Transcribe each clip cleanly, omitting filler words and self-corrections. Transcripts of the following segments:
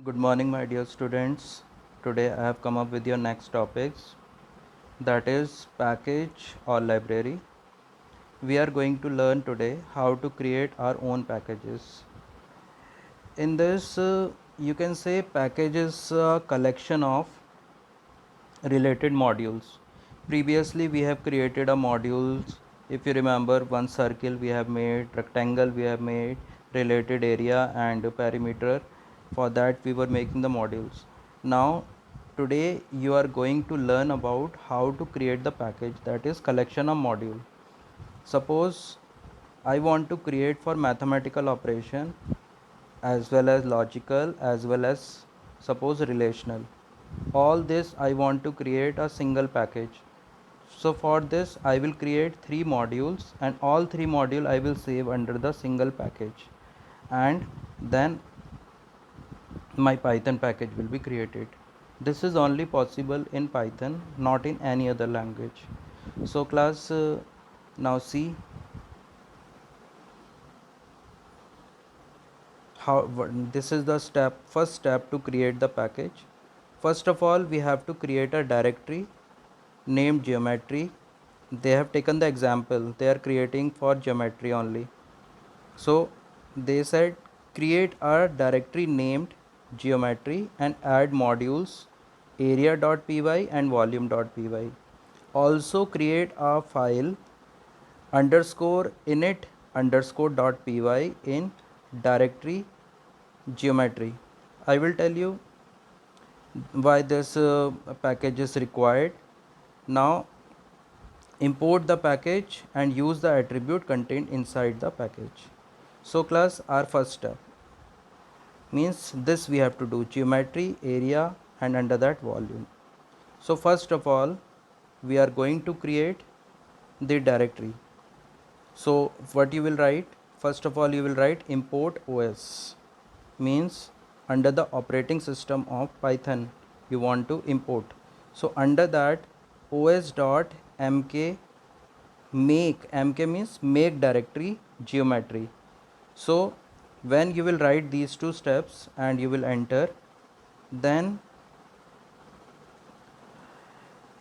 Good morning, my dear students. Today I have come up with your next topics, that is package or library. We are going to learn today how to create our own packages. In this, you can say package is a collection of related modules. Previously, we have created a modules. If you remember, one circle we have made, rectangle we have made, related area and perimeter. For that, we were making the modules. Now, today you are going to learn about how to create the package, that is collection of module. Suppose I want to create for mathematical operation as well as logical as well as suppose relational. All this I want to create a single package. So for this I will create 3 modules, and all 3 modules I will save under the single package, and then my Python package will be created. This is only possible in Python, not in any other language. So class, now see how this is the first step to create the package. First of all, we have to create a directory named geometry. They have taken the example, they are creating for geometry only. So they said create a directory named geometry and add modules area.py and volume.py. Also create a file underscore init underscore dot py in directory geometry. I will tell you why this package is required. Now import the package and use the attribute contained inside the package. So class, our first step means this we have to do geometry, area and under that volume. So first of all, we are going to create the directory. So what you will write, first of all you will write import OS, means under the operating system of Python you want to import. So under that os.mk make, mk means make directory geometry. So when you will write these two steps and you will enter, then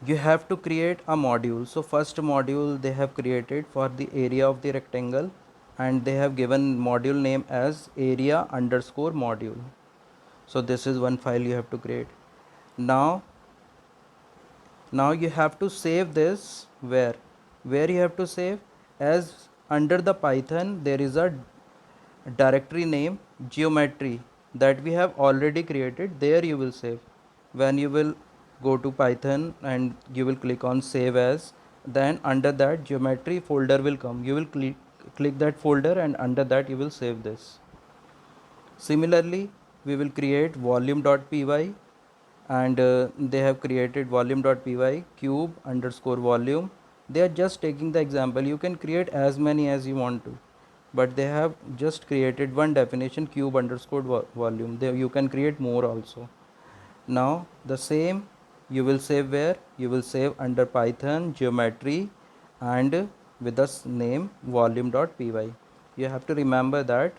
you have to create a module. So first module they have created for the area of the rectangle, and they have given module name as area underscore module. So this is one file you have to create. Now you have to save this where you have to save, as under the Python there is a directory name geometry that we have already created. There you will save. When you will go to Python and you will click on save as, then under that geometry folder will come. You will click that folder and under that you will save this. Similarly, we will create volume.py, and they have created volume.py cube underscore volume. They are just taking the example. You can create as many as you want to, but they have just created one definition cube underscore volume. There you can create more also. Now the same you will save where, you will save under Python geometry and with the name volume.py. You have to remember that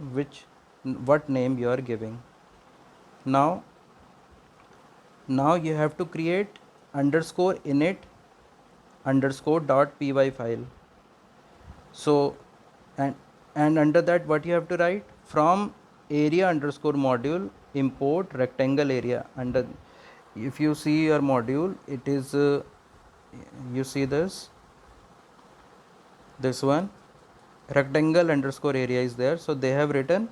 what name you are giving. Now you have to create underscore init underscore dot py file. So and under that what you have to write, from area underscore module import rectangle area. Under, if you see your module, it is you see this one rectangle underscore area is there. So they have written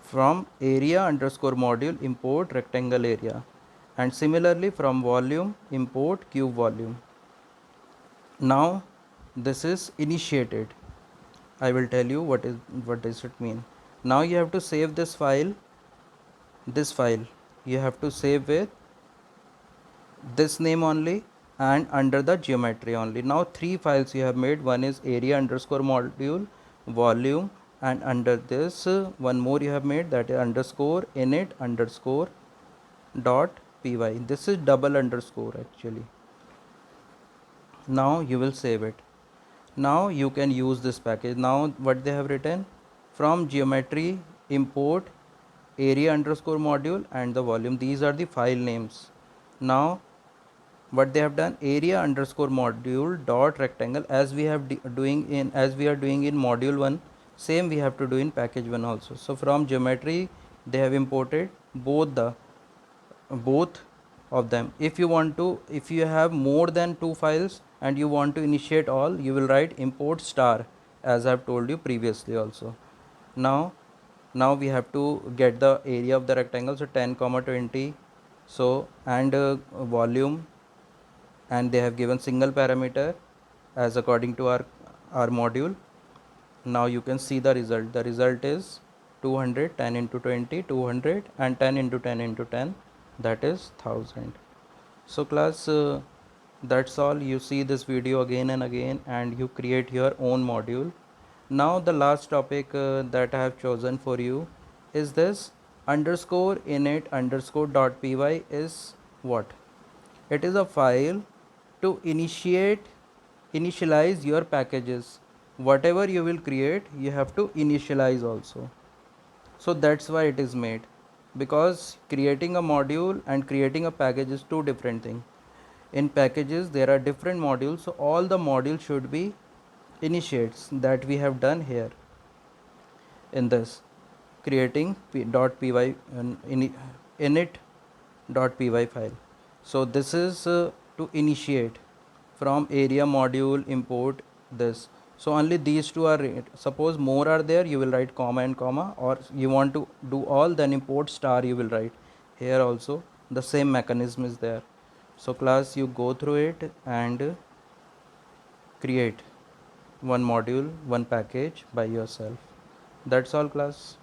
from area underscore module import rectangle area, and similarly from volume import cube volume. Now this is initiated. I will tell you what does it mean. Now you have to save this file. This file you have to save with this name only and under the geometry only. Now 3 files you have made. One is area underscore module volume, and under this one more you have made, that is underscore init underscore dot py. This is double underscore actually. Now you will save it. Now you can use this package. Now what they have written, from geometry import area underscore module and the volume. These are the file names. Now what they have done, area underscore module dot rectangle, as we have as we are doing in module 1, same we have to do in package 1 also. So from geometry they have imported both of them. If you want to, if you have more than 2 files and you want to initiate all, you will write import star, as I have told you previously also. Now we have to get the area of the rectangle, so 10 comma 20. So and volume, and they have given single parameter as according to our module. Now you can see the result is 200, 10 into 20, 200, and 10 into 10 into 10, that is 1000. So class, that's all. You see this video again and again and you create your own module. Now the last topic that I have chosen for you is this underscore init underscore dot py is what? It is a file to initialize your packages. Whatever you will create, you have to initialize also. So that's why it is made, because creating a module and creating a package is two different things. In packages there are different modules, so all the modules should be initiates, that we have done here in this creating .py init.py file. So this is to initiate from area module import this. So only these two are suppose more are there, you will write comma and comma, or you want to do all, then import star you will write. Here also the same mechanism is there. So class, you go through it and create one module, one package by yourself. That's all class.